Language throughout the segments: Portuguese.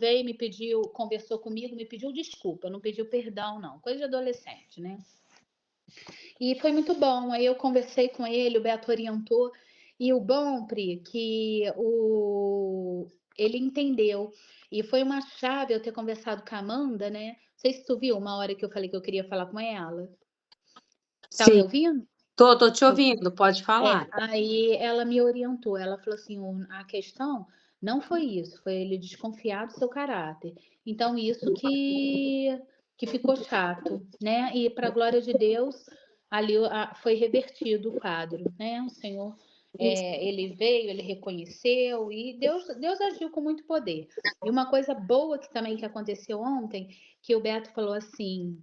veio, me pediu, conversou comigo, me pediu desculpa, não pediu perdão, não. Coisa de adolescente, né? E foi muito bom. Aí eu conversei com ele, o Beto orientou. E o bom, Pri, que ele entendeu. E foi uma chave eu ter conversado com a Amanda, né? Não sei se tu viu uma hora que eu falei que eu queria falar com ela. Tá me Sim, ouvindo? tô te ouvindo, pode falar. Aí ela me orientou. Ela falou assim: a questão não foi isso, foi ele desconfiar do seu caráter. Então, isso que ficou chato, né? E para a glória de Deus, ali foi revertido o quadro, né? O Senhor, ele veio, ele reconheceu e Deus agiu com muito poder. E uma coisa boa que aconteceu ontem, que o Beto falou assim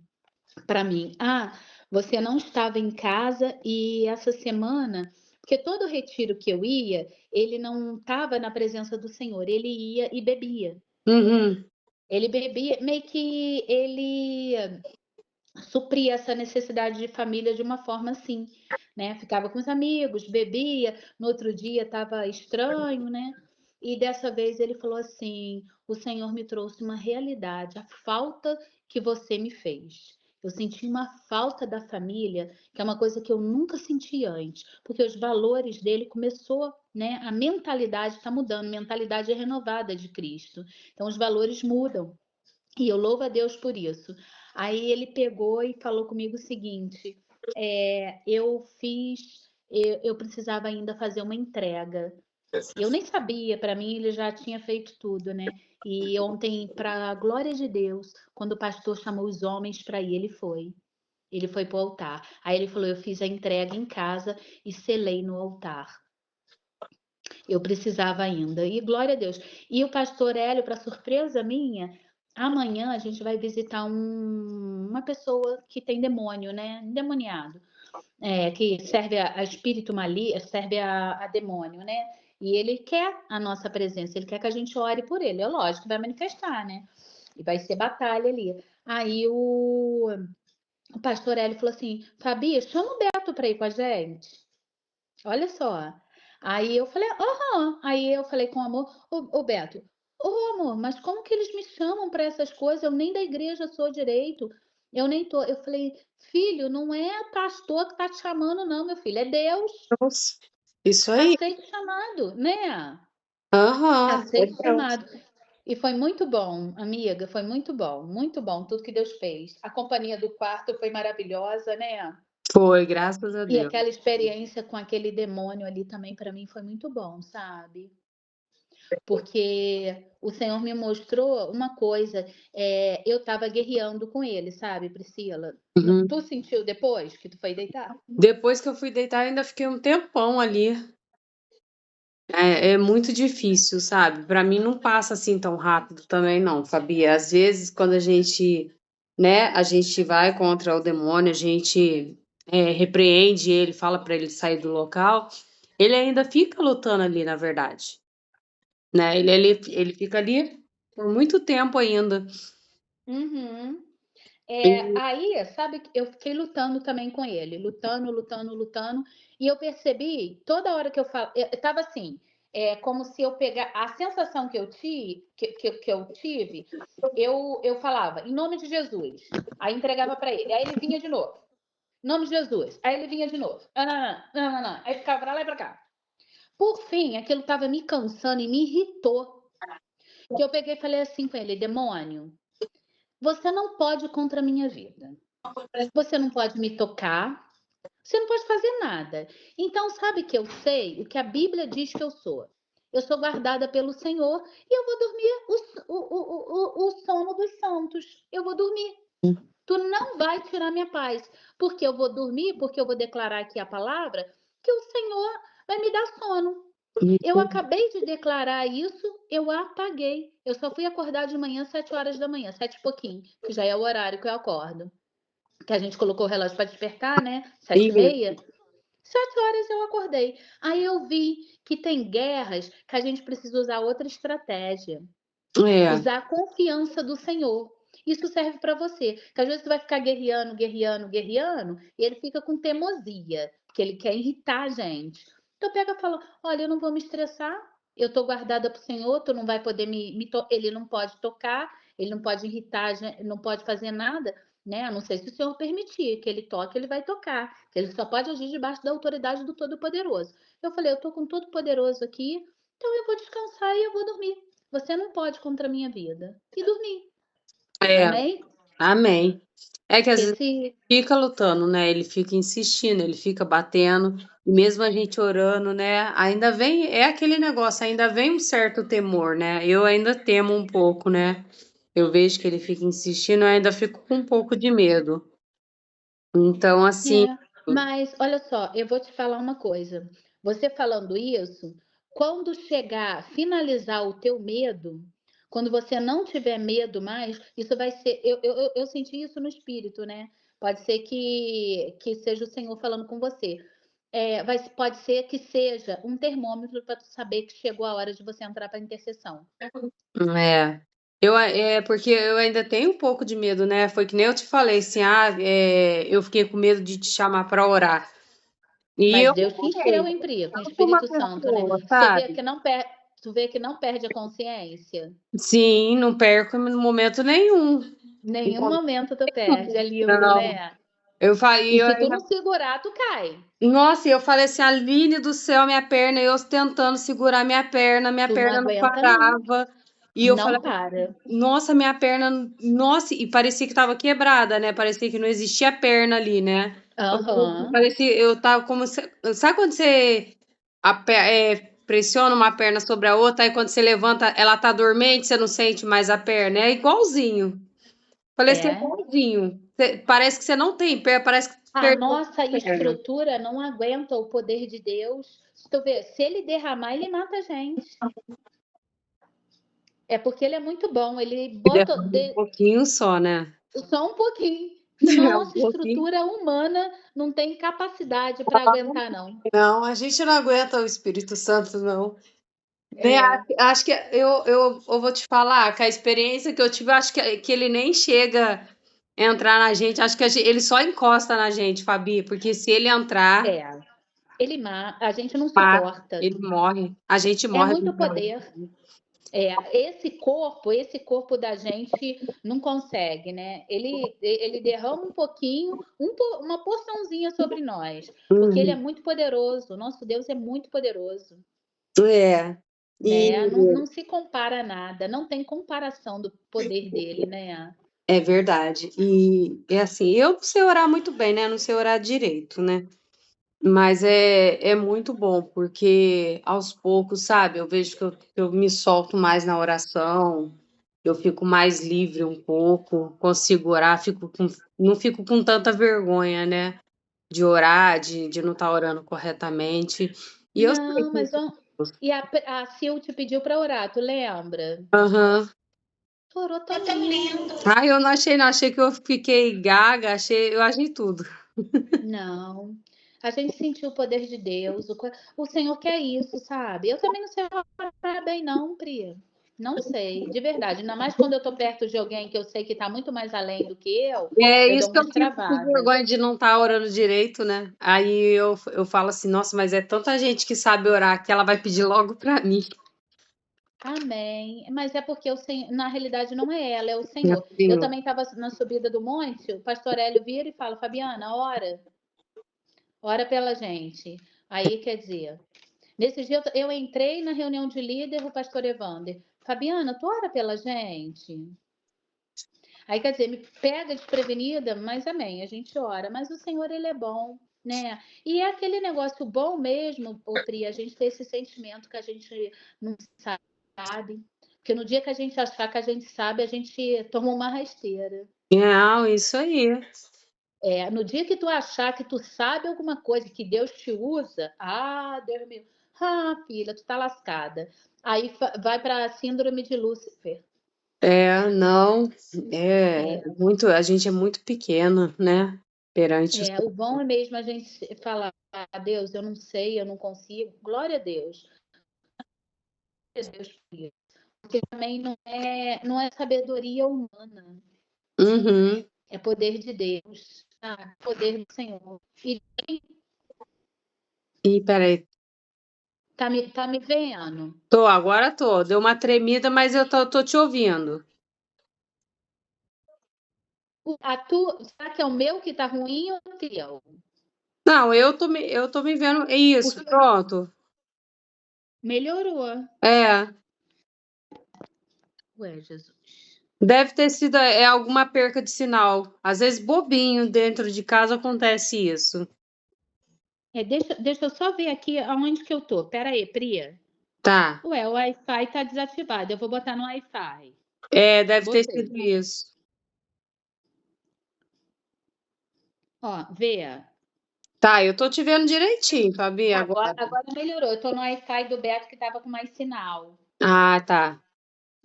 para mim: ah, você não estava em casa e essa semana, porque todo retiro que eu ia, ele não estava na presença do Senhor, ele ia e bebia. Uhum. Ele bebia, meio que ele supria essa necessidade de família de uma forma assim, né? Ficava com os amigos, bebia, no outro dia estava estranho, né? E dessa vez ele falou assim: o Senhor me trouxe uma realidade, a falta que você me fez. Eu senti uma falta da família, que é uma coisa que eu nunca senti antes, porque os valores dele começou, né? A mentalidade está mudando, mentalidade renovada de Cristo. Então os valores mudam. E eu louvo a Deus por isso. Aí ele pegou e falou comigo o seguinte: eu precisava ainda fazer uma entrega. Eu nem sabia, para mim ele já tinha feito tudo, né? E ontem, para a glória de Deus, quando o pastor chamou os homens para ir, ele foi. Ele foi para o altar. Aí ele falou: eu fiz a entrega em casa e selei no altar. Eu precisava ainda. E glória a Deus. E o pastor Hélio, para surpresa minha, amanhã a gente vai visitar uma pessoa que tem demônio, né? Endemoniado. Que serve a espírito maligno, serve a demônio, né? E ele quer a nossa presença, ele quer que a gente ore por ele. É lógico que vai manifestar, né? E vai ser batalha ali. Aí o pastor Hélio falou assim: Fabi, chama o Beto para ir com a gente. Olha só. Aí eu falei, aham. Aí eu falei com amor, ô Beto, ô amor, mas como que eles me chamam para essas coisas? Eu nem da igreja sou direito. Eu nem tô. Eu falei, filho, não é pastor que tá te chamando, não, meu filho, é Deus. Nossa, isso aí. Aceite o chamado, né? Aham, é Aceite o Deus. chamado. E foi muito bom, amiga, foi muito bom, tudo que Deus fez. A companhia do quarto foi maravilhosa, né? Foi, graças a E Deus. aquela experiência com aquele demônio ali também para mim foi muito bom, sabe? Porque o Senhor me mostrou uma coisa, eu estava guerreando com ele, sabe, Priscila? Uhum. Tu sentiu depois que tu foi deitar? Depois que eu fui deitar, ainda fiquei um tempão ali. É muito difícil, sabe? Para mim não passa assim tão rápido também não, Fabi. Às vezes quando a gente, né, a gente vai contra o demônio, a gente repreende ele, fala para ele sair do local, ele ainda fica lutando ali, na verdade, né? Ele fica ali por muito tempo ainda. Uhum. E- Aí, sabe, que eu fiquei lutando também com ele, lutando, e eu percebi, toda hora que eu falo, eu tava assim, como se eu pegar, a sensação que eu tive, eu falava, em nome de Jesus, aí entregava para ele, aí ele vinha de novo, em nome de Jesus, aí ele vinha de novo, não, aí ficava para lá e para cá. Por fim, aquilo tava me cansando e me irritou, que eu peguei e falei assim com ele, demônio, você não pode ir contra a minha vida. Você não pode me tocar, você não pode fazer nada. Então, sabe que eu sei o que a Bíblia diz que eu sou? Eu sou guardada pelo Senhor e eu vou dormir o sono dos santos. Eu vou dormir. Tu não vai tirar minha paz, porque eu vou dormir, porque eu vou declarar aqui a palavra, que o Senhor vai me dar sono. Eu acabei de declarar isso, eu apaguei. Eu só fui acordar de manhã, 7 horas da manhã, 7 e pouquinho, que já é o horário que eu acordo. Que a gente colocou o relógio para despertar, né? 7h30. 7 horas eu acordei. Aí eu vi que tem guerras que a gente precisa usar outra estratégia. É, Usar a confiança do Senhor. Isso serve para você. Que às vezes você vai ficar guerreando, e ele fica com teimosia, porque ele quer irritar a gente. Então pega e fala: olha, eu não vou me estressar, eu estou guardada para o Senhor, tu não vai poder ele não pode tocar, ele não pode irritar, não pode fazer nada, né? A não ser se o Senhor permitir que ele toque, ele vai tocar. Ele só pode agir debaixo da autoridade do Todo-Poderoso. Eu falei, eu estou com o Todo-Poderoso aqui, então eu vou descansar e eu vou dormir. Você não pode contra a minha vida. E dormir. É, Amém? amém. É que às vezes Esse fica lutando, né? Ele fica insistindo, ele fica batendo, e mesmo a gente orando, né? Ainda vem, é aquele negócio, ainda vem um certo temor, né? Eu ainda temo um pouco, né? Eu vejo que ele fica insistindo, eu ainda fico com um pouco de medo. Então, assim, É, mas olha só, eu vou te falar uma coisa. Você falando isso, quando chegar, finalizar o teu medo, quando você não tiver medo mais, isso vai ser. Eu senti isso no espírito, né? Pode ser que seja o Senhor falando com você. Pode ser que seja um termômetro para tu saber que chegou a hora de você entrar para intercessão. é. Porque eu ainda tenho um pouco de medo, né? Foi que nem eu te falei, assim, eu fiquei com medo de te chamar para orar. E Mas eu Deus te orei, encheu, hein, Pri, com o não com uma Espírito Santo, né? pessoa, Você vê sabe? que tu vê que não perde a consciência. Sim, não perco no momento nenhum. Nenhum momento tu perde, é lindo, Não. né? Eu falei, E se tu não segurar, tu cai. nossa, e eu falei assim, Aline do céu, minha perna, eu tentando segurar minha Tu não perna não aguenta, não. parava. E eu falei, Não para. nossa, minha perna, nossa, e parecia que tava quebrada, né? Parecia que não existia perna ali, né? Aham. Parecia, eu tava como sabe quando você pressiona uma perna sobre a outra, aí quando você levanta, ela tá dormente, você não sente mais a perna? É igualzinho. Falei assim, é É. igualzinho. Parece que você não tem perna, parece que você A perdeu nossa a perna. estrutura não aguenta o poder de Deus. Se tu vê, se ele derramar, ele mata a gente. É porque ele é muito bom. Ele bota Derrama um pouquinho só, né? só um pouquinho. Senão a É um nossa pouquinho. estrutura humana não tem capacidade para aguentar, não. Não, a gente não aguenta o Espírito Santo, não. Né, É, acho que eu vou te falar que a experiência que eu tive, acho que ele nem chega a entrar na gente, acho que ele só encosta na gente, Fabi, porque se ele entrar, é. A gente não mata, suporta. ele morre, a gente É morre. muito poder. Esse corpo da gente não consegue, né? Ele derrama um pouquinho, uma porçãozinha sobre nós, porque ele é Uhum. muito poderoso. O nosso Deus é muito poderoso, É. E né? Não se compara a nada, não tem comparação do poder dele, né? é verdade. E é assim, eu não sei orar muito bem, né? Não sei orar direito, né? Mas é muito bom, porque aos poucos, sabe, eu vejo que eu me solto mais na oração, eu fico mais livre um pouco, consigo orar, não fico com tanta vergonha, né, de orar, de não estar orando corretamente. E eu sei Não, que mas e a Sil te pediu para orar, tu lembra? aham. Tu orou tão lindo. Ai, eu não achei não, achei que eu fiquei gaga, eu achei tudo. Não. A gente sentiu o poder de Deus. O Senhor quer isso, sabe? Eu também não sei orar bem, não, Pri. Não sei, de verdade. Ainda mais quando eu tô perto de alguém que eu sei que tá muito mais além do que É eu isso dou que eu umas fico com travadas. vergonha de não estar orando direito, né. Aí eu falo assim: "Nossa, mas é tanta gente que sabe orar que ela vai pedir logo pra mim". Amém. Mas é porque na realidade não é ela, é o É o Senhor. Eu Senhor. também estava na subida do monte, o pastor Hélio vira e fala: Fabiana, ora pela gente. Aí quer dizer, nesse dia eu entrei na reunião de líder, o pastor Evander. Fabiana, tu ora pela gente? Aí quer dizer, me pega desprevenida, mas amém, a gente ora. Mas o Senhor, ele é bom, né? E é aquele negócio bom mesmo, ô Pri, a gente ter esse sentimento que a gente não sabe. Porque no dia que a gente achar que a gente sabe, a gente toma uma rasteira. Não, isso aí. No dia que tu achar que tu sabe alguma coisa, que Deus te usa, Deus meu, filha, tu tá lascada. Aí vai para a síndrome de Lúcifer. É, não, É, a gente é muito pequena, né, perante o o bom é mesmo a gente falar, Deus, eu não sei, eu não consigo. Glória a Deus. Glória a Deus por isso. Porque também não é sabedoria humana, uhum. é poder de Deus, poder do Senhor. E Ih, espera aí. Tá me vendo? Agora tô. Deu uma tremida, mas eu tô te ouvindo. Será que é o meu que tá ruim ou o teu? Não, eu tô me vendo. É isso, pronto. Melhorou. É. Ué, Jesus. Deve ter sido alguma perca de sinal. Às vezes, bobinho, dentro de casa acontece isso. Deixa eu só ver aqui aonde que eu tô. Pera aí, Pri. Tá. Ué, o Wi-Fi tá desativado. Eu vou botar no Wi-Fi. Deve ter Botei. sido isso. Ó, vê. Tá, eu tô te vendo direitinho, Fabi, agora. Agora melhorou. Eu tô no Wi-Fi do Beto que tava com mais sinal. Ah, tá.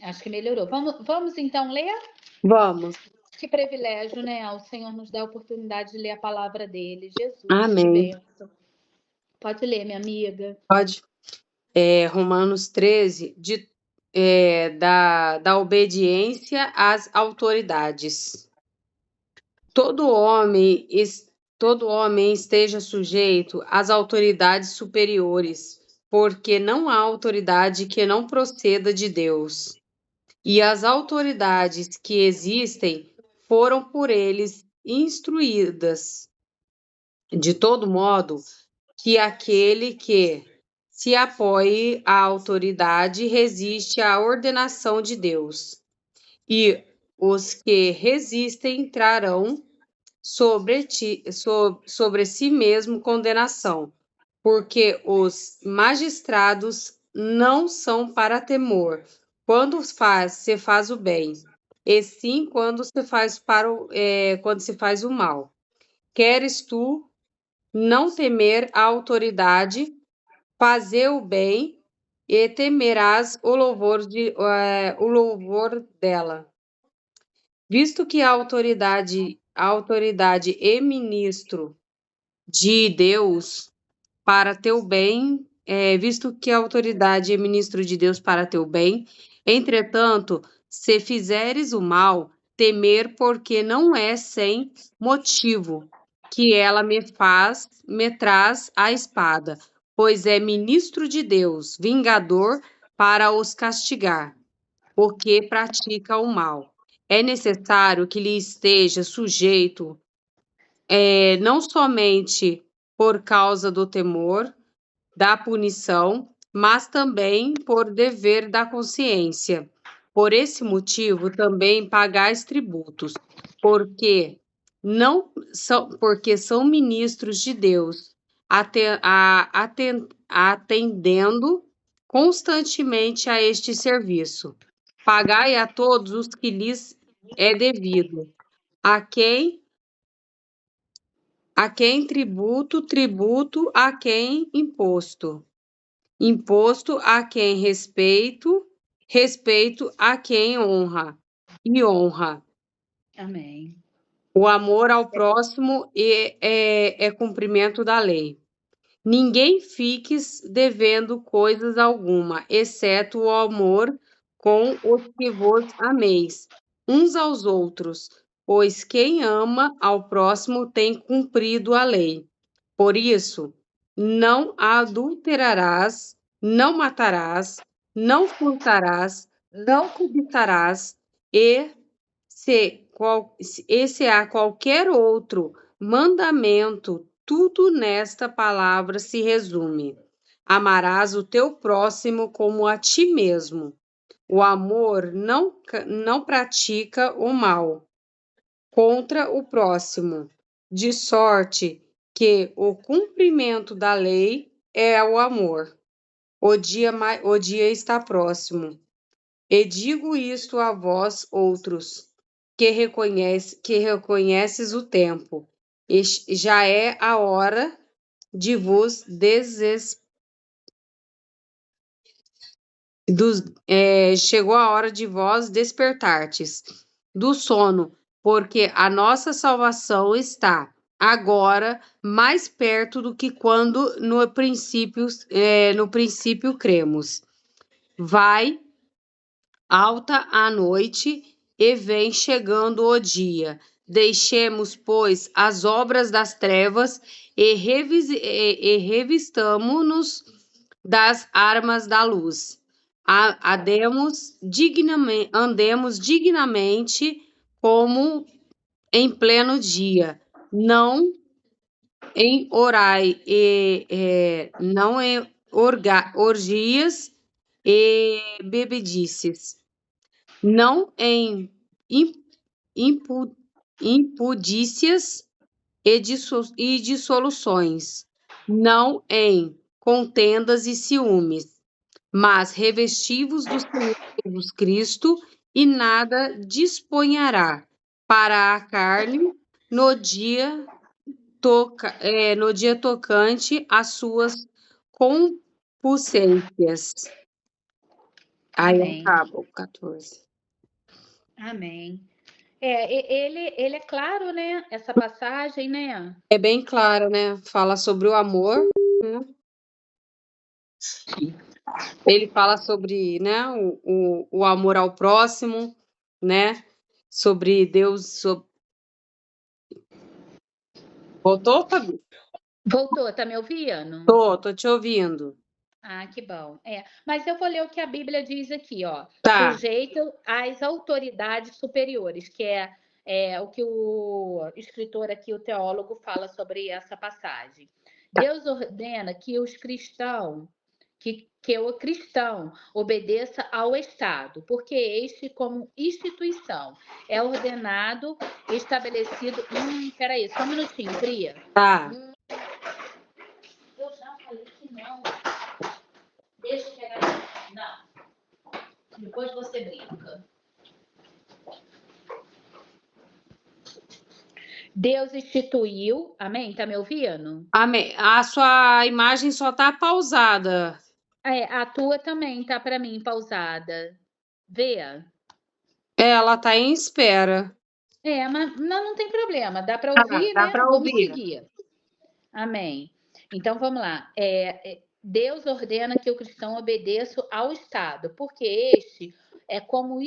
Acho que melhorou. Vamos então ler? Vamos. Que privilégio, né? O Senhor nos dá a oportunidade de ler a palavra dele. Jesus, que Amém. bênção. Pode ler, minha amiga. Pode. Romanos 13, da obediência às autoridades. Todo homem, todo homem esteja sujeito às autoridades superiores, porque não há autoridade que não proceda de Deus. E as autoridades que existem foram por eles instruídas. De todo modo, que aquele que se apoie à autoridade resiste à ordenação de Deus, e os que resistem trarão sobre si mesmo condenação, porque os magistrados não são para temor quando se faz o bem, e sim quando quando se faz o mal. Queres tu não temer a autoridade, fazer o bem, e temerás o louvor dela. Visto que a autoridade é ministro de Deus para teu bem, visto que a autoridade é ministro de Deus para teu bem, entretanto, se fizeres o mal, temer, porque não é sem motivo que ela me traz a espada, pois é ministro de Deus, vingador para os castigar, porque pratica o mal. É necessário que lhe esteja sujeito, não somente por causa do temor, da punição, mas também por dever da consciência. Por esse motivo, também pagais tributos, porque porque são ministros de Deus, atendendo constantemente a este serviço. Pagai a todos os que lhes é devido, a quem tributo, tributo, a quem imposto. Imposto a quem respeito, respeito a quem honra, e honra. Amém. O amor ao próximo é cumprimento da lei. Ninguém fiques devendo coisas alguma, exceto o amor com os que vos ameis, uns aos outros, pois quem ama ao próximo tem cumprido a lei. Por isso, não adulterarás, não matarás, não furtarás, não cobiçarás, e se há qualquer outro mandamento, tudo nesta palavra se resume: amarás o teu próximo como a ti mesmo. O amor não pratica o mal contra o próximo, de sorte que o cumprimento da lei é o amor. O dia está próximo. E digo isto a vós outros, que reconheces o tempo, e já é a hora de vos chegou a hora de vós despertartes do sono, porque a nossa salvação está agora mais perto do que quando no princípio cremos. Vai alta a noite e vem chegando o dia. Deixemos, pois, as obras das trevas e revistamo-nos das armas da luz. Andemos dignamente como em pleno dia, não em não em orgias e bebedices, não em impu, impudícias e dissoluções, não em contendas e ciúmes, mas revestivos do Senhor Jesus Cristo, e nada disponhará para a carne no dia, no dia tocante às suas concupiscências. Aí Amém. acaba o 14. Amém. Ele é claro, né? Essa passagem, né? É bem claro, né? Fala sobre o amor, né? Ele fala sobre, né, o amor ao próximo, né? Sobre Deus. Voltou, Fabi? Voltou, tá me ouvindo? Tô te ouvindo. Ah, que bom. Mas eu vou ler o que a Bíblia diz aqui, ó. Tá, Sujeito às autoridades superiores, que é o que o escritor aqui, o teólogo, fala sobre essa passagem. Deus ordena que os cristãos, que o cristão obedeça ao Estado, porque este, como instituição, é ordenado, estabelecido. Peraí, só um minutinho, Cria. tá. Eu já falei que não. Deixa eu pegar. Não. Depois você brinca. Deus instituiu. Amém? Tá me ouvindo? Amém. A sua imagem só tá pausada. A tua também tá para mim pausada. Vê? Ela tá em espera. Mas não tem problema. Dá para Tá, ouvir, dá né? para Vamos ouvir. seguir. Amém. Então vamos lá. Deus ordena que o cristão obedeça ao Estado, porque este como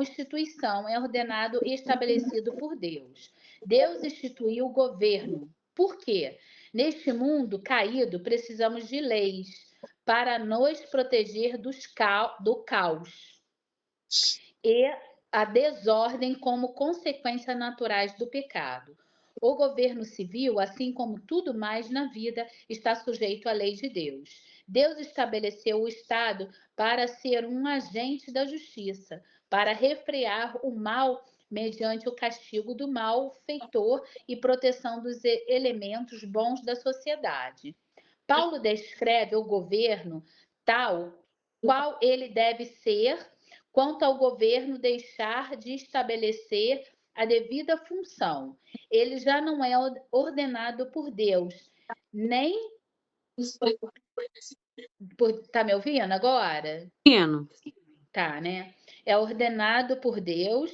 instituição, é ordenado e estabelecido por Deus. Deus instituiu o governo. Por quê? Neste mundo caído, precisamos de leis para nos proteger do caos e a desordem como consequências naturais do pecado. O governo civil, assim como tudo mais na vida, está sujeito à lei de Deus. Deus estabeleceu o Estado para ser um agente da justiça, para refrear o mal mediante o castigo do malfeitor e proteção dos elementos bons da sociedade. Paulo descreve o governo tal qual ele deve ser, quanto ao governo deixar de estabelecer a devida função. Ele já não é ordenado por Deus, nem por. Tá me ouvindo agora? Pequeno. Tá, né? É ordenado por Deus,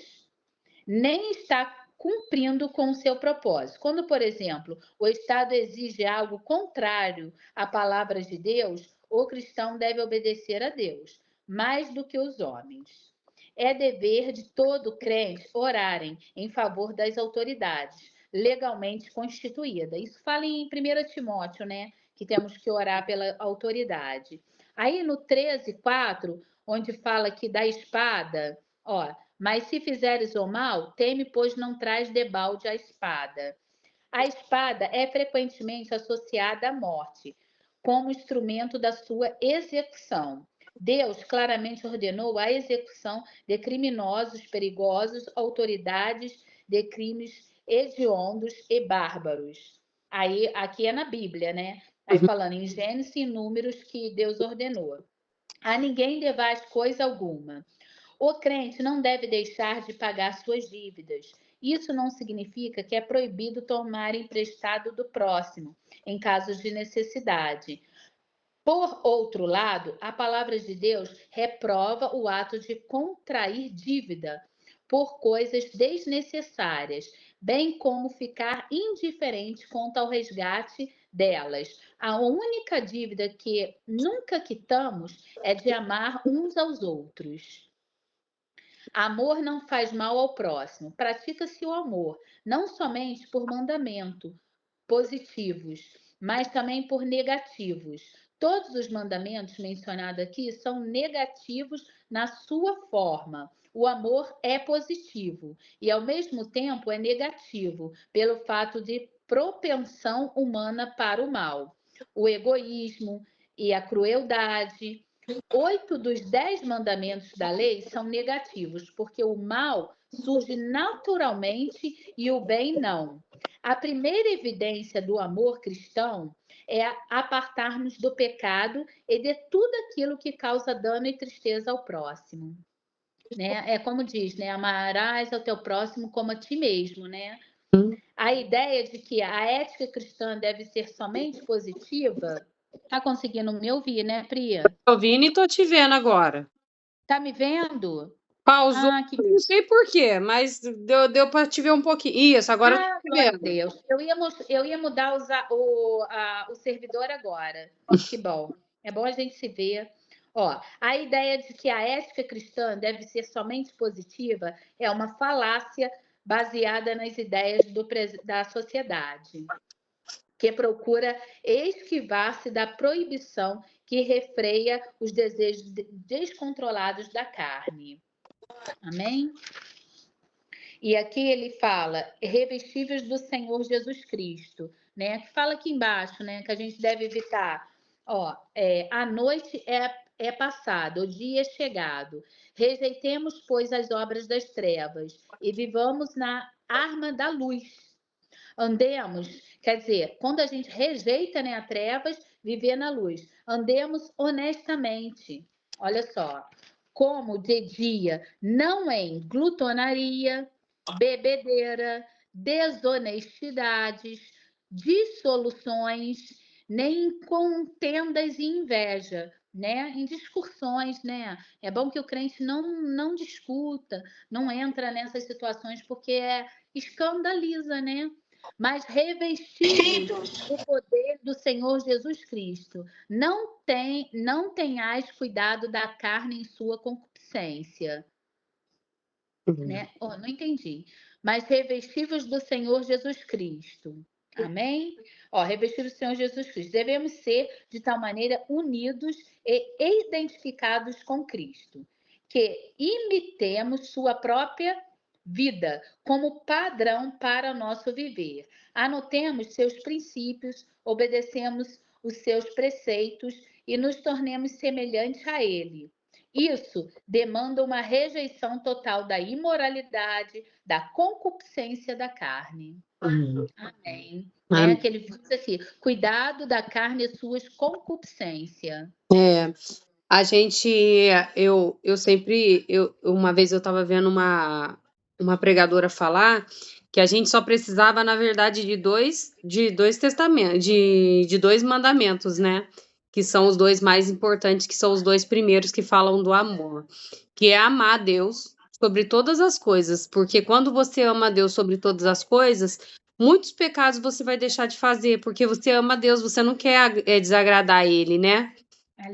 nem está cumprindo com o seu propósito. Quando, por exemplo, o Estado exige algo contrário à palavra de Deus, o cristão deve obedecer a Deus, mais do que os homens. É dever de todo crente orarem em favor das autoridades legalmente constituídas. Isso fala em 1 Timóteo, né? Que temos que orar pela autoridade. Aí no 13:4, onde fala que da espada, ó, mas se fizeres o mal, teme, pois não traz debalde a espada. A espada é frequentemente associada à morte, como instrumento da sua execução. Deus claramente ordenou a execução de criminosos perigosos, autoridades de crimes hediondos e bárbaros. Aí, aqui é na Bíblia, né? Aí Uhum. falando em Gênesis e Números que Deus ordenou. A ninguém devais coisa alguma. O crente não deve deixar de pagar suas dívidas. Isso não significa que é proibido tomar emprestado do próximo, em casos de necessidade. Por outro lado, a palavra de Deus reprova o ato de contrair dívida por coisas desnecessárias, bem como ficar indiferente quanto ao resgate delas. A única dívida que nunca quitamos é de amar uns aos outros. Amor não faz mal ao próximo. Pratica-se o amor, não somente por mandamento positivos, mas também por negativos. Todos os mandamentos mencionados aqui são negativos na sua forma. O amor é positivo e, ao mesmo tempo, é negativo, pelo fato de propensão humana para o mal, o egoísmo e a crueldade. 8 dos 10 mandamentos da lei são negativos, porque o mal surge naturalmente e o bem não. A primeira evidência do amor cristão é apartar-nos do pecado e de tudo aquilo que causa dano e tristeza ao próximo. Né? É como diz, né? Amarás ao teu próximo como a ti mesmo, né? A ideia de que a ética cristã deve ser somente positiva, tá conseguindo me ouvir, né, Priya? Tô ouvindo e tô te vendo agora. Tá me vendo? Pausou, Ah, que não sei por quê, mas deu para te ver um pouquinho. Isso, agora eu tô te glória a vendo. Deus. Eu ia mudar o servidor agora. Que bom. É bom a gente se ver. Ó, a ideia de que a ética cristã deve ser somente positiva é uma falácia baseada nas ideias da sociedade, que procura esquivar-se da proibição que refreia os desejos descontrolados da carne. Amém? E aqui ele fala, revestíveis do Senhor Jesus Cristo, né? Que fala aqui embaixo, né? Que a gente deve evitar. Ó, a noite é passada, o dia é chegado. Rejeitemos, pois, as obras das trevas e vivamos na arma da luz. Andemos, quer dizer, quando a gente rejeita, né, a trevas, viver na luz. Andemos honestamente. Olha só, como de dia, não em glutonaria, bebedeira, desonestidades, dissoluções, nem em contendas e inveja, né? Em discussões, né? É bom que o crente não discuta, não entra nessas situações porque escandaliza, né? Mas revestivos do poder do Senhor Jesus Cristo. Não tenhais cuidado da carne em sua concupiscência, né? Oh, não entendi. Mas revestivos do Senhor Jesus Cristo. Amém? Ó, revestivos do Senhor Jesus Cristo. Devemos ser de tal maneira unidos e identificados com Cristo, que imitemos sua própria vida como padrão para o nosso viver. Anotemos seus princípios, obedecemos os seus preceitos e nos tornemos semelhantes a ele. Isso demanda uma rejeição total da imoralidade, da concupiscência da carne. Amém. Né? Que ele diz aqui, cuidado da carne e suas concupiscências. A gente, eu sempre, uma vez eu estava vendo uma pregadora falar que a gente só precisava, na verdade, de dois testamentos, de dois mandamentos, né? Que são os dois mais importantes, que são os dois primeiros que falam do amor, que é amar a Deus sobre todas as coisas, porque quando você ama a Deus sobre todas as coisas, muitos pecados você vai deixar de fazer, porque você ama a Deus, você não quer desagradar Ele, né?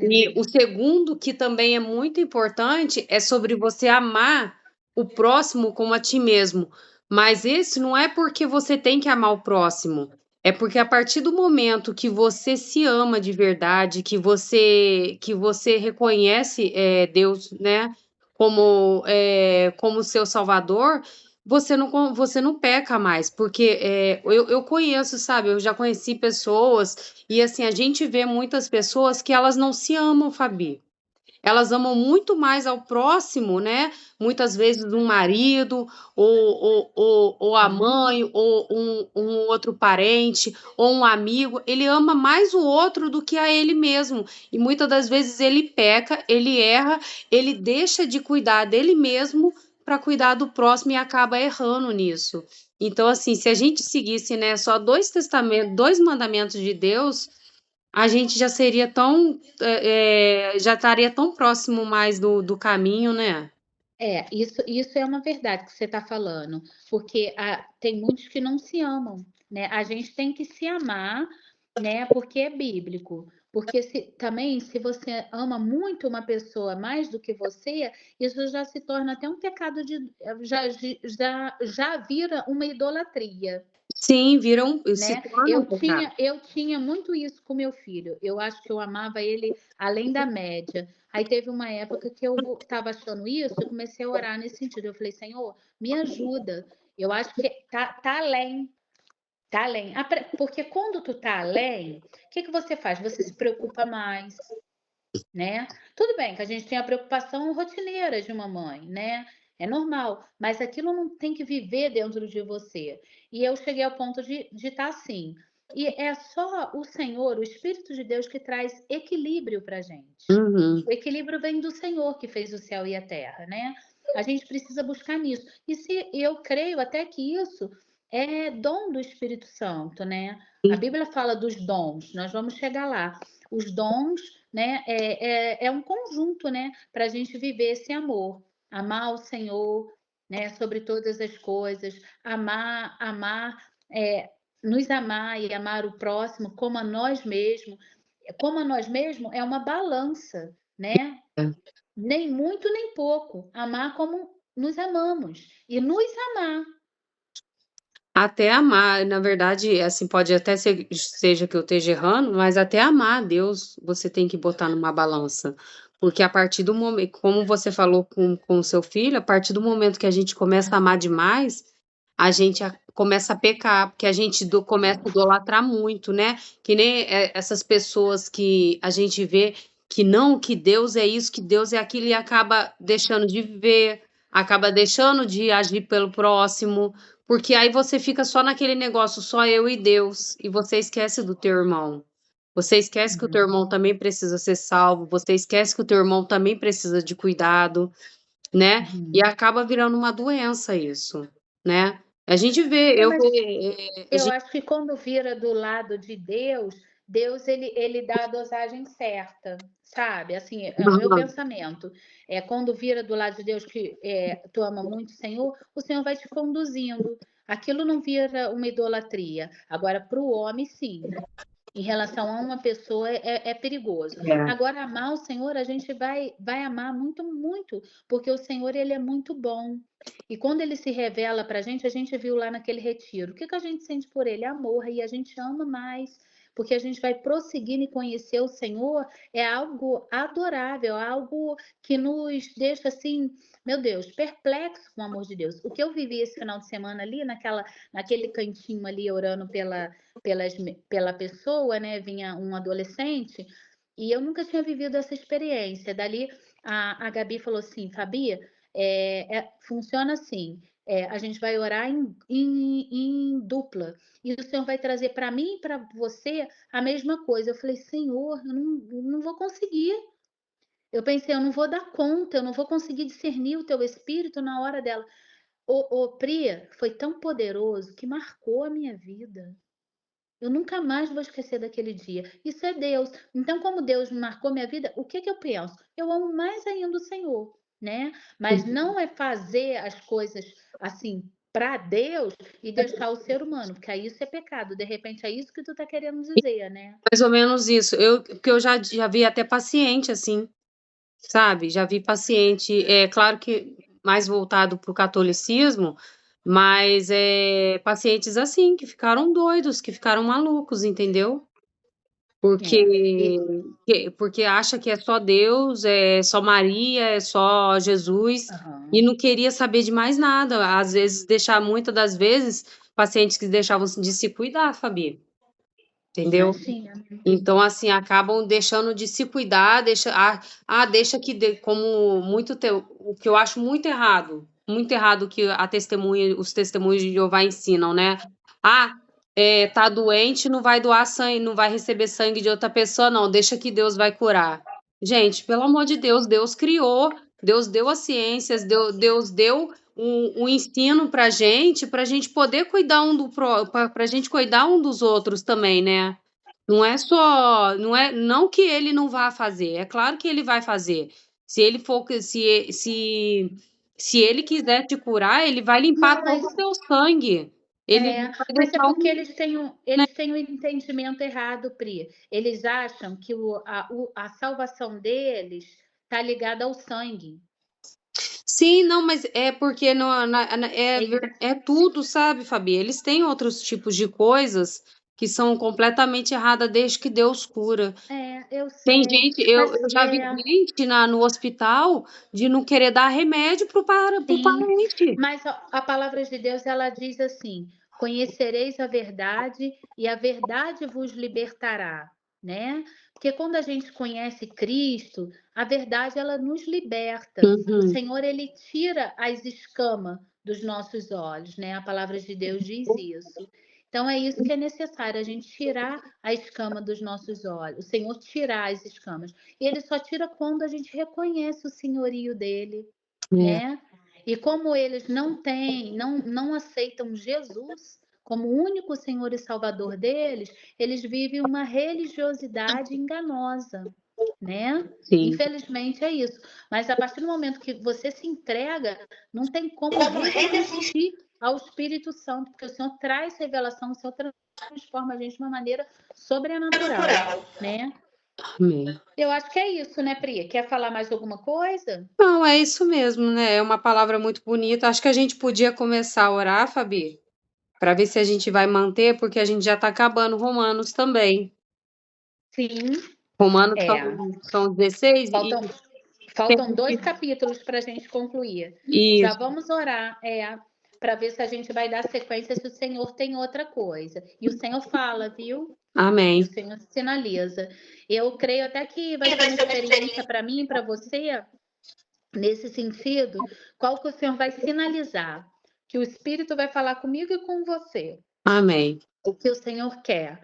E o segundo, que também é muito importante, é sobre você amar o próximo como a ti mesmo. Mas esse não é porque você tem que amar o próximo, é porque a partir do momento que você se ama de verdade, que você reconhece Deus, né, como seu Salvador, você não peca mais, porque eu conheço, sabe, eu já conheci pessoas e assim, a gente vê muitas pessoas que elas não se amam, Fabi. Elas amam muito mais ao próximo, né? Muitas vezes um marido, ou a mãe, ou um outro parente, ou um amigo. Ele ama mais o outro do que a ele mesmo. E muitas das vezes ele peca, ele erra, ele deixa de cuidar dele mesmo para cuidar do próximo e acaba errando nisso. Então, assim, se a gente seguisse, né, só dois mandamentos de Deus, a gente já seria já estaria tão próximo mais do caminho, né? Isso é uma verdade que você está falando, porque tem muitos que não se amam, né? A gente tem que se amar, né? Porque é bíblico. Porque também, se você ama muito uma pessoa mais do que você, isso já se torna até um pecado já vira uma idolatria. Sim, viram se Né? torna um pecado. Eu tinha muito isso com meu filho. Eu acho que eu amava ele além da média. Aí teve uma época que eu estava achando isso, eu comecei a orar nesse sentido. Eu falei, Senhor, me ajuda. Eu acho que tá além, tá além. Porque quando tu tá além, o que que você faz? Você se preocupa mais, né? Tudo bem que a gente tem a preocupação rotineira de uma mãe, né? É normal, mas aquilo não tem que viver dentro de você. E eu cheguei ao ponto de estar assim. E é só o Senhor, o Espírito de Deus, que traz equilíbrio para gente. Uhum, O equilíbrio vem do Senhor que fez o céu e a terra, né? A gente precisa buscar nisso. E se eu creio até que isso é dom do Espírito Santo, né? A sim, Bíblia fala dos dons, nós vamos chegar lá. Os dons, né, é um conjunto, né, para a gente viver esse amor. Amar o Senhor, né, sobre todas as coisas, amar, é, nos amar e amar o próximo como a nós mesmos. Como a nós mesmos é uma balança, né? é. Nem muito nem pouco. Amar como nos amamos e nos amar. Até amar, na verdade, assim, pode até ser seja que eu esteja errando, mas até amar a Deus, você tem que botar numa balança, porque a partir do momento como você falou com o seu filho, a partir do momento que a gente começa a amar demais, a gente começa a pecar, porque a gente começa a idolatrar muito, né, que nem essas pessoas que a gente vê que não, que Deus é isso, que Deus é aquilo, e acaba deixando de viver, acaba deixando de agir pelo próximo, porque aí você fica só naquele negócio, só eu e Deus, e você esquece do teu irmão. Você esquece que o teu Uhum, irmão também precisa ser salvo, você esquece que o teu irmão também precisa de cuidado, né, e uhum. acaba virando uma doença isso, né. A gente vê, É, eu mas ve a eu gente acho que quando vira do lado de Deus, Deus ele dá a dosagem certa, sabe? Assim, é o meu pensamento. É quando vira do lado de Deus que tu ama muito o Senhor vai te conduzindo. Aquilo não vira uma idolatria. Agora, para o homem, sim. Em relação a uma pessoa é perigoso. é. Agora, amar o Senhor, a gente vai amar muito, muito, porque o Senhor ele é muito bom. E quando ele se revela para a gente viu lá naquele retiro, o que, que a gente sente por ele? Amor, e a gente ama mais, porque a gente vai prosseguindo e conhecer o Senhor, é algo adorável, algo que nos deixa assim, meu Deus, perplexo com o amor de Deus. O que eu vivi esse final de semana ali, naquele cantinho ali, orando pelas, pela pessoa, né? Vinha um adolescente, e eu nunca tinha vivido essa experiência. Dali a Gabi falou assim, Fabi, funciona assim. A gente vai orar em dupla. E o Senhor vai trazer para mim e para você a mesma coisa. Eu falei, Senhor, eu não vou conseguir. Eu pensei, eu não vou dar conta, eu não vou conseguir discernir o teu espírito na hora dela. O Pri foi tão poderoso que marcou a minha vida. Eu nunca mais vou esquecer daquele dia. Isso é Deus. Então, como Deus marcou minha vida, o que que eu penso? Eu amo mais ainda o Senhor, né? Mas não é fazer as coisas assim para Deus e deixar o ser humano, porque aí isso é pecado. De repente é isso que tu tá querendo dizer, né? Mais ou menos isso. Porque eu já vi até paciente assim, sabe, já vi paciente, é claro que mais voltado para o catolicismo, mas, pacientes assim, que ficaram doidos, que ficaram malucos, entendeu? É. Porque porque acha que é só Deus, é só Maria, é só Jesus, e Aham. não queria saber de mais nada. Às vezes deixar muitas das vezes, pacientes que deixavam de se cuidar, Fabi, entendeu? Imagina. Então, assim, acabam deixando de se cuidar, deixa que de como muito te o que eu acho muito errado que a testemunha os testemunhos de Jeová ensinam, né. "Ah, tá doente, não vai doar sangue, não vai receber sangue de outra pessoa não, deixa que Deus vai curar". Gente, pelo amor de Deus, Deus criou, Deus deu as ciências, Deus deu o ensino pra gente poder cuidar um do pra gente cuidar um dos outros também, né. Não que ele não vá fazer, é claro que ele vai fazer. Se ele for que se ele quiser te curar, ele vai limpar Não, todo o teu sangue. Ele vai mas é deixar porque um, né. eles têm um entendimento errado, Pri. Eles acham que a salvação deles está ligada ao sangue. Sim, não, mas é porque É, é tudo, sabe, Fabi? Eles têm outros tipos de coisas que são completamente errada desde que Deus cura. eu Tem sei, gente eu mas já vi gente no hospital de não querer dar remédio para o sim, parente. mas a palavra de Deus ela diz assim: "Conhecereis a verdade e a verdade vos libertará", né. Porque quando a gente conhece Cristo, a verdade ela nos liberta. O Uhum. Senhor ele tira as escamas dos nossos olhos, né, a palavra de Deus diz isso. Então é isso que é necessário, a gente tirar a escama dos nossos olhos, o Senhor tirar as escamas. E ele só tira quando a gente reconhece o senhorio dele, É, né. E como eles não aceitam Jesus como o único Senhor e Salvador deles, eles vivem uma religiosidade enganosa, né. sim. Infelizmente é isso. Mas a partir do momento que você se entrega, não tem como resistir ao Espírito Santo, porque o Senhor traz revelação, o Senhor transforma a gente de uma maneira sobrenatural, né. Amém. Eu acho que é isso, né, Pri. Quer falar mais alguma coisa? Não, é isso mesmo, né, é uma palavra muito bonita. Acho que a gente podia começar a orar, Fabi, para ver se a gente vai manter, porque a gente já está acabando Romanos também. Sim, Romanos é. são 16 e Faltam faltam temos 2 que capítulos para a gente concluir. Já isso. vamos orar, para ver se a gente vai dar sequência, se o Senhor tem outra coisa. E o Senhor fala, viu? O Amém. Senhor sinaliza. Eu creio até que vai ser uma experiência para mim e para você, nesse sentido, qual que o Senhor vai sinalizar, que o Espírito vai falar comigo e com você, Amém. o que o Senhor quer.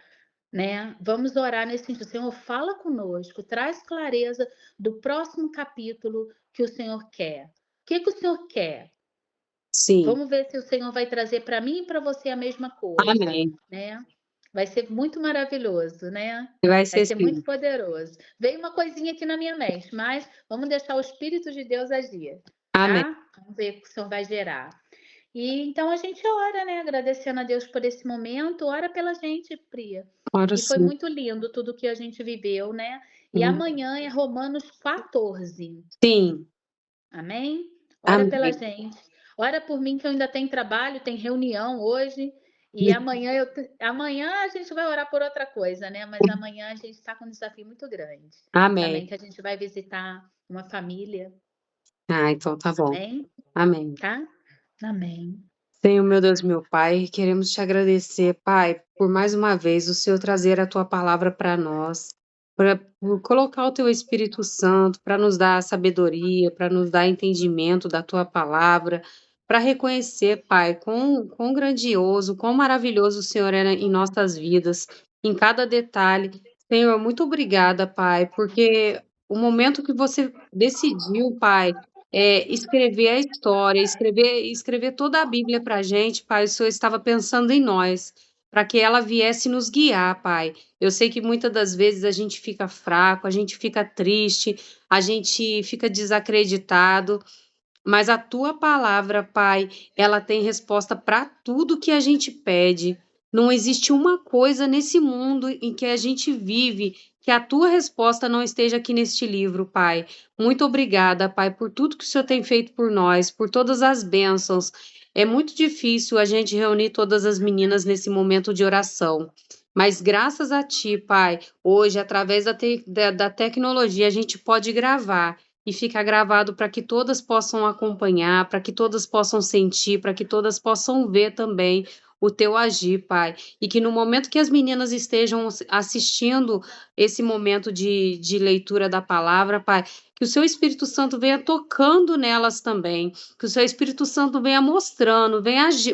Né? Vamos orar nesse sentido. Senhor, fala conosco, traz clareza do próximo capítulo que o Senhor quer. O que que o Senhor quer? Sim. Vamos ver se o Senhor vai trazer para mim e para você a mesma coisa, Amém. né? Vai ser muito maravilhoso, né? Vai Vai ser ser muito sim. poderoso. Veio uma coisinha aqui na minha mente, mas vamos deixar o Espírito de Deus agir, Amém. tá? Vamos ver o que o Senhor vai gerar. E então a gente ora, né? Agradecendo a Deus por esse momento, ora pela gente, Priya. Ora E foi sim. muito lindo tudo que a gente viveu, né? E Uhum. amanhã é Romanos 14. Sim. Amém? Ora pela Amém. gente. Ora por mim que eu ainda tenho trabalho, tem reunião hoje. E amanhã a gente vai orar por outra coisa, né? Mas amanhã a gente está com um desafio muito grande. Amém. Também que a gente vai visitar uma família. Ah, então tá bom. Amém? Amém. Tá? Amém. Senhor, meu Deus, meu Pai, queremos te agradecer, Pai, por mais uma vez o Senhor trazer a tua palavra para nós, por colocar o teu Espírito Santo para nos dar sabedoria, para nos dar entendimento da tua palavra, para reconhecer, Pai, quão grandioso, quão maravilhoso o Senhor é em nossas vidas, em cada detalhe. Senhor, muito obrigada, Pai, porque o momento que você decidiu, Pai, escrever a história, escrever toda a Bíblia para a gente, Pai, o Senhor estava pensando em nós, para que ela viesse nos guiar, Pai. Eu sei que muitas das vezes a gente fica fraco, a gente fica triste, a gente fica desacreditado, mas a tua palavra, Pai, ela tem resposta para tudo que a gente pede. Não existe uma coisa nesse mundo em que a gente vive que a tua resposta não esteja aqui neste livro, Pai. Muito obrigada, Pai, por tudo que o Senhor tem feito por nós, por todas as bênçãos. É muito difícil a gente reunir todas as meninas nesse momento de oração. Mas graças a Ti, Pai, hoje, através da tecnologia, a gente pode gravar e fica gravado para que todas possam acompanhar, para que todas possam sentir, para que todas possam ver também o teu agir, Pai. E que no momento que as meninas estejam assistindo esse momento de leitura da palavra, Pai, que o seu Espírito Santo venha tocando nelas também, que o seu Espírito Santo venha mostrando,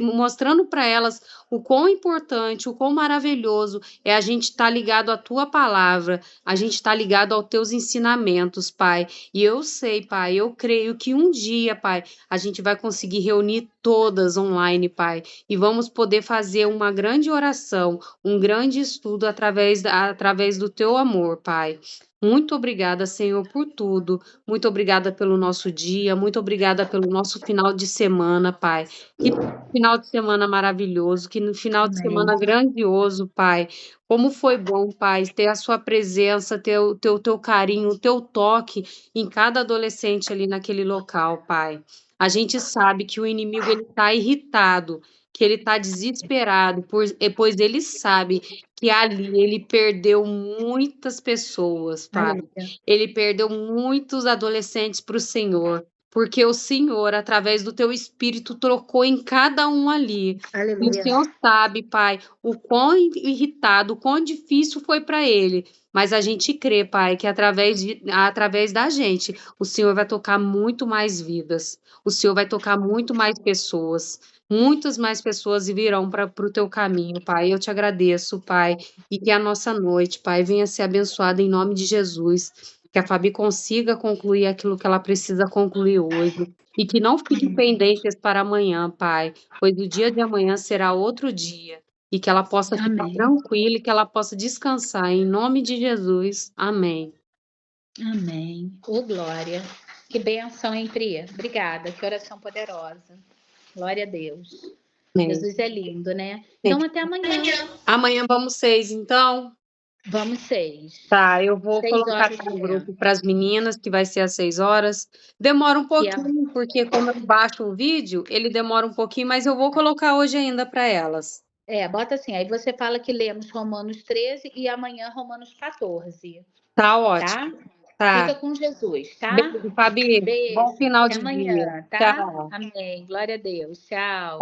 mostrando para elas o quão importante, o quão maravilhoso é a gente estar ligado à tua palavra, a gente estar ligado aos teus ensinamentos, Pai. E eu sei, Pai, eu creio que um dia, Pai, a gente vai conseguir reunir todas online, Pai, e vamos poder fazer uma grande oração, um grande estudo através do teu amor, Pai. Muito obrigada, Senhor, por tudo. Muito obrigada pelo nosso dia, muito obrigada pelo nosso final de semana, Pai. Que final de semana maravilhoso, que no final de Amém. semana grandioso, Pai. Como foi bom, Pai, ter a sua presença, ter o teu carinho, o teu toque em cada adolescente ali naquele local, Pai. A gente sabe que o inimigo ele está irritado, que ele está desesperado, pois ele sabe que ali ele perdeu muitas pessoas, Pai. Aleluia. Ele perdeu muitos adolescentes para o Senhor, porque o Senhor, através do teu Espírito, trocou em cada um ali. E o Aleluia. Senhor sabe, Pai, o quão irritado, o quão difícil foi para ele. Mas a gente crê, Pai, que através da gente, o Senhor vai tocar muito mais vidas. O Senhor vai tocar muito mais pessoas. Muitas mais pessoas virão para o teu caminho, Pai. Eu te agradeço, Pai, e que a nossa noite, Pai, venha ser abençoada em nome de Jesus. Que a Fabi consiga concluir aquilo que ela precisa concluir hoje. E que não fique pendentes para amanhã, Pai, pois o dia de amanhã será outro dia. E que ela possa ficar Amém. tranquila e que ela possa descansar. Em nome de Jesus. Amém. Amém. Ô, glória. Que bênção, hein, Pri? Obrigada. Que oração poderosa. Glória a Deus. Amém. Jesus é lindo, né? Então, até amanhã. Amanhã vamos 6, então? Vamos 6. Tá, eu vou 6 colocar horas aqui da no manhã. grupo para as meninas, que vai ser às 6 horas. Demora um Que é... pouquinho, porque como eu baixo o vídeo, ele demora um pouquinho, mas eu vou colocar hoje ainda para elas. bota assim. Aí você fala que lemos Romanos 13 e amanhã Romanos 14. Tá Tá? ótimo. Tá. Fica com Jesus, tá? Beijo, Fabi. Bom Beijo. final Até de dia. amanhã, tá? Tchau. Amém. Glória a Deus. Tchau.